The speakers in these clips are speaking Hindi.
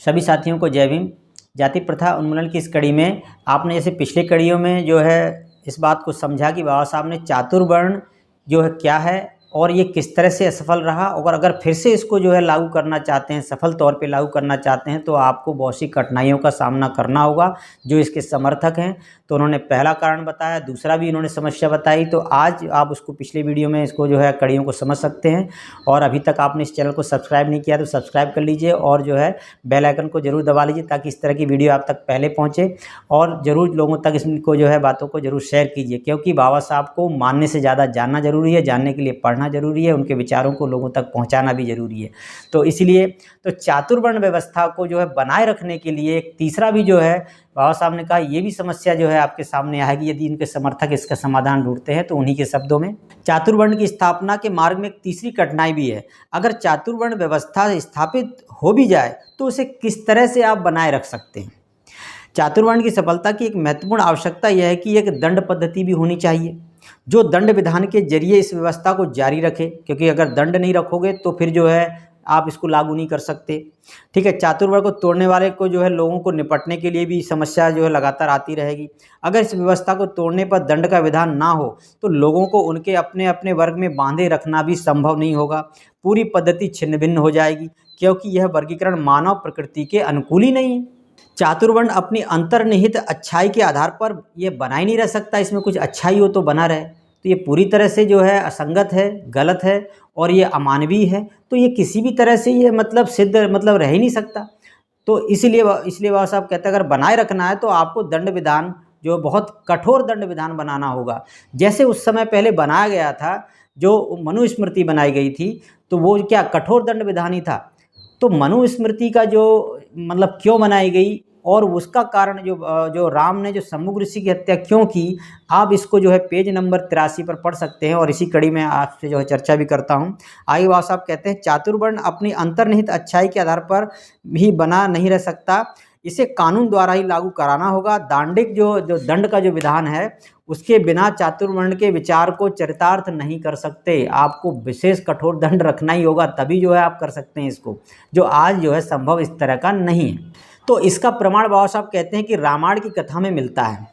सभी साथियों को जय भीम। जाति प्रथा उन्मूलन की इस कड़ी में आपने जैसे पिछले कड़ियों में जो है इस बात को समझा कि बाबा साहब ने चातुर्वर्ण जो है क्या है और ये किस तरह से असफल रहा, और अगर फिर से इसको जो है लागू करना चाहते हैं, सफल तौर पे लागू करना चाहते हैं, तो आपको बहुत सी कठिनाइयों का सामना करना होगा जो इसके समर्थक हैं। तो उन्होंने पहला कारण बताया, दूसरा भी इन्होंने समस्या बताई। तो आज आप उसको पिछले वीडियो में इसको जो है कड़ियों को समझ सकते हैं। और अभी तक आपने इस चैनल को सब्सक्राइब नहीं किया तो सब्सक्राइब कर लीजिए और जो है बेल आइकन को जरूर दबा लीजिए ताकि इस तरह की वीडियो आप तक पहले पहुँचे। और ज़रूर लोगों तक इसको जो है बातों को जरूर शेयर कीजिए, क्योंकि बाबा साहब को मानने से ज़्यादा जानना जरूरी है, जानने के लिए पढ़ना जरूरी है, उनके विचारों को लोगों तक पहुंचाना भी जरूरी है। तो इसलिए तो चातुर्वर्ण व्यवस्था को जो है बनाए रखने के लिए एक तीसरा भी जो है बाबा साहब ने कहा, ये भी समस्या जो है आपके सामने आएगी यदि इनके समर्थक इसका समाधान ढूंढते हैं। तो उन्हीं के शब्दों में, चातुर्वर्ण की स्थापना के मार्ग में एक तीसरी कठिनाई भी है। अगर चातुर्वर्ण व्यवस्था स्थापित हो भी जाए तो उसे किस तरह से आप बनाए रख सकते हैं। चातुर्वर्ण की सफलता की एक महत्वपूर्ण आवश्यकता यह है कि एक दंड पद्धति भी होनी चाहिए जो दंड विधान के जरिए इस व्यवस्था को जारी रखे, क्योंकि अगर दंड नहीं रखोगे तो फिर जो है आप इसको लागू नहीं कर सकते। ठीक है, चातुर्वर्ण को तोड़ने वाले को जो है लोगों को निपटने के लिए भी समस्या जो है लगातार आती रहेगी। अगर इस व्यवस्था को तोड़ने पर दंड का विधान ना हो तो लोगों को उनके अपने अपने वर्ग में बांधे रखना भी संभव नहीं होगा। पूरी पद्धति छिन्न भिन्न हो जाएगी, क्योंकि यह वर्गीकरण मानव प्रकृति के अनुकूल ही नहीं है। चातुर्वर्ण अपनी अंतर्निहित अच्छाई के आधार पर ये बना ही नहीं रह सकता, इसमें कुछ अच्छाई हो तो बना रहे। तो ये पूरी तरह से जो है असंगत है, गलत है और ये अमानवीय है। तो ये किसी भी तरह से ये सिद्ध रह ही नहीं सकता। तो इसलिए बाबा साहब कहते हैं अगर बनाए रखना है तो आपको दंड विधान जो बहुत कठोर दंड विधान बनाना होगा। जैसे उस समय पहले बनाया गया था, जो मनुस्मृति बनाई गई थी, तो वो क्या कठोर दंड विधान ही था। तो मनुस्मृति का जो क्यों बनाई गई और उसका कारण जो राम ने जो शंभु ऋषि की हत्या क्यों की, आप इसको जो है पेज नंबर 83 पर पढ़ सकते हैं। और इसी कड़ी में आपसे जो है चर्चा भी करता हूँ। आगे बाबा साहब कहते हैं चातुर्वर्ण अपनी अंतर्निहित अच्छाई के आधार पर भी बना नहीं रह सकता, इसे कानून द्वारा ही लागू कराना होगा। दांडिक जो दंड का जो विधान है उसके बिना चातुर्वर्ण के विचार को चरितार्थ नहीं कर सकते। आपको विशेष कठोर दंड रखना ही होगा, तभी जो है आप कर सकते हैं इसको, जो आज जो है संभव इस तरह का नहीं है। तो इसका प्रमाण बाबा साहब कहते हैं कि रामायण की कथा में मिलता है,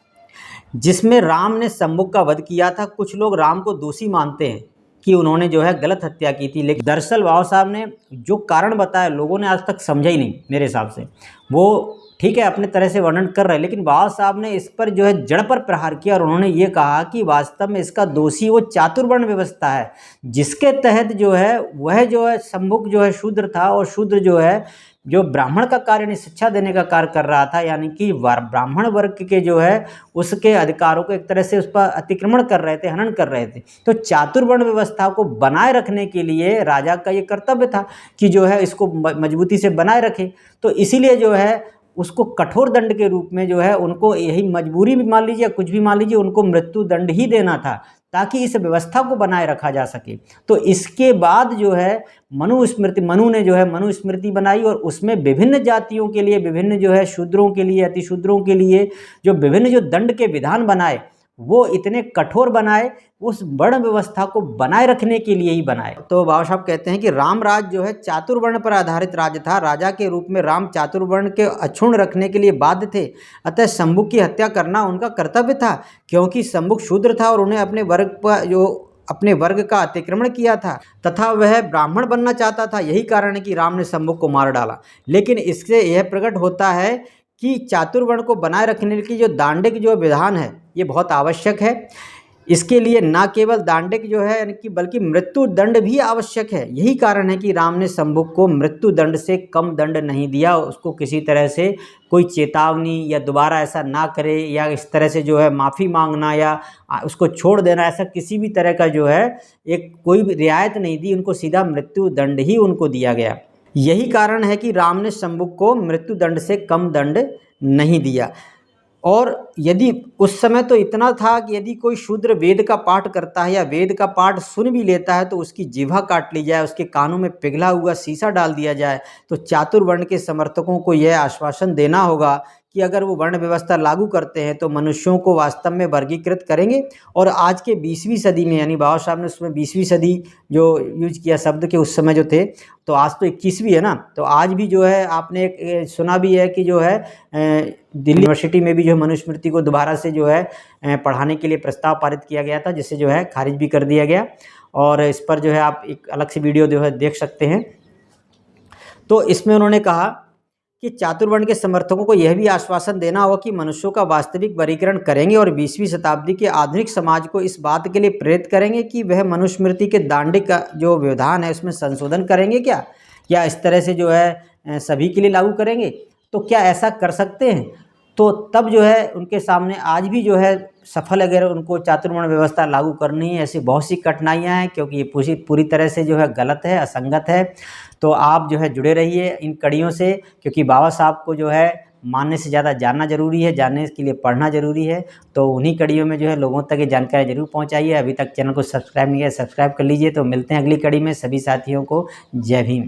जिसमें राम ने शंभुक का वध किया था। कुछ लोग राम को दोषी मानते हैं कि उन्होंने जो है गलत हत्या की थी, लेकिन दरअसल बाबा साहब ने जो कारण बताया लोगों ने आज तक समझा ही नहीं। मेरे हिसाब से वो ठीक है अपने तरह से वर्णन कर रहे हैं, लेकिन बाबा साहब ने इस पर जो है जड़ पर प्रहार किया और उन्होंने ये कहा कि वास्तव में इसका दोषी वो चातुर्वर्ण व्यवस्था है, जिसके तहत जो है वह जो है शंभुक जो है शूद्र था, और शूद्र जो है जो ब्राह्मण का कार्य यानी शिक्षा देने का कार्य कर रहा था, यानी कि ब्राह्मण वर्ग के जो है उसके अधिकारों को एक तरह से उस पर अतिक्रमण कर रहे थे, हनन कर रहे थे। तो चातुर्वर्ण व्यवस्था को बनाए रखने के लिए राजा का ये कर्तव्य था कि जो है इसको मजबूती से बनाए रखे। तो इसीलिए जो है उसको कठोर दंड के रूप में जो है उनको यही मजबूरी भी मान लीजिए, कुछ भी मान लीजिए, उनको मृत्यु दंड ही देना था ताकि इस व्यवस्था को बनाए रखा जा सके। तो इसके बाद जो है मनु ने जो है मनुस्मृति बनाई और उसमें विभिन्न जातियों के लिए, विभिन्न जो है शूद्रों के लिए, अतिशूद्रों के लिए जो विभिन्न जो दंड के विधान बनाए वो इतने कठोर बनाए, उस वर्ण व्यवस्था को बनाए रखने के लिए ही बनाए। तो बाबा साहब कहते हैं कि राम राज जो है चातुर्वर्ण पर आधारित राज्य था। राजा के रूप में राम चातुर्वर्ण के अक्षुण्ण रखने के लिए बाध्य थे, अतः शंभुक की हत्या करना उनका कर्तव्य था, क्योंकि शंभुक शूद्र था और उन्हें अपने वर्ग का अतिक्रमण किया था तथा वह ब्राह्मण बनना चाहता था। यही कारण है कि राम ने शंभुक को मार डाला। लेकिन इससे यह प्रकट होता है कि चातुर्वर्ण को बनाए रखने की जो दांडिक जो विधान है ये बहुत आवश्यक है। इसके लिए ना केवल दांडिक जो है यानी कि बल्कि मृत्यु दंड भी आवश्यक है। यही कारण है कि राम ने शंभुक को मृत्यु दंड से कम दंड नहीं दिया, उसको किसी तरह से कोई चेतावनी या दोबारा ऐसा ना करे या इस तरह से जो है माफ़ी मांगना या उसको छोड़ देना, ऐसा किसी भी तरह का जो है एक कोई भी रियायत नहीं दी, उनको सीधा मृत्यु दंड ही उनको दिया गया। यही कारण है कि राम ने शंभुक को मृत्यु दंड से कम दंड नहीं दिया। और यदि उस समय तो इतना था कि यदि कोई शूद्र वेद का पाठ करता है या वेद का पाठ सुन भी लेता है तो उसकी जिह्वा काट ली जाए, उसके कानों में पिघला हुआ शीशा डाल दिया जाए। तो चातुर्वर्ण के समर्थकों को यह आश्वासन देना होगा कि अगर वो वर्ण व्यवस्था लागू करते हैं तो मनुष्यों को वास्तव में वर्गीकृत करेंगे। और आज के 20वीं सदी में, यानी बाबा साहब ने उसमें 20वीं सदी जो यूज किया शब्द के उस समय जो थे, तो आज तो 21वीं है ना, तो आज भी जो है आपने एक सुना भी है कि जो है दिल्ली यूनिवर्सिटी में भी जो है मनुस्मृति को दोबारा से जो है पढ़ाने के लिए प्रस्ताव पारित किया गया था, जिसे जो है खारिज भी कर दिया गया। और इस पर जो है आप एक अलग से वीडियो जो है देख सकते हैं। तो इसमें उन्होंने कहा कि चातुर्वर्ण के समर्थकों को यह भी आश्वासन देना होगा कि मनुष्यों का वास्तविक वर्गीकरण करेंगे और 20वीं शताब्दी के आधुनिक समाज को इस बात के लिए प्रेरित करेंगे कि वह मनुस्मृति के दांडिक का जो व्यवधान है उसमें संशोधन करेंगे क्या, या इस तरह से जो है सभी के लिए लागू करेंगे। तो क्या ऐसा कर सकते हैं? तो तब जो है उनके सामने आज भी जो है सफल अगर उनको चातुर्वर्ण व्यवस्था लागू करनी है, ऐसी बहुत सी कठिनाइयाँ हैं, क्योंकि ये पूरी तरह से जो है गलत है, असंगत है। तो आप जो है जुड़े रहिए इन कड़ियों से, क्योंकि बाबा साहब को जो है मानने से ज़्यादा जानना ज़रूरी है, जानने के लिए पढ़ना ज़रूरी है। तो उन्हीं कड़ियों में जो है लोगों तक ये जानकारी ज़रूर पहुँचाइए। अभी तक चैनल को सब्सक्राइब नहीं किया, सब्सक्राइब कर लीजिए। तो मिलते हैं अगली कड़ी में। सभी साथियों को जय भीम।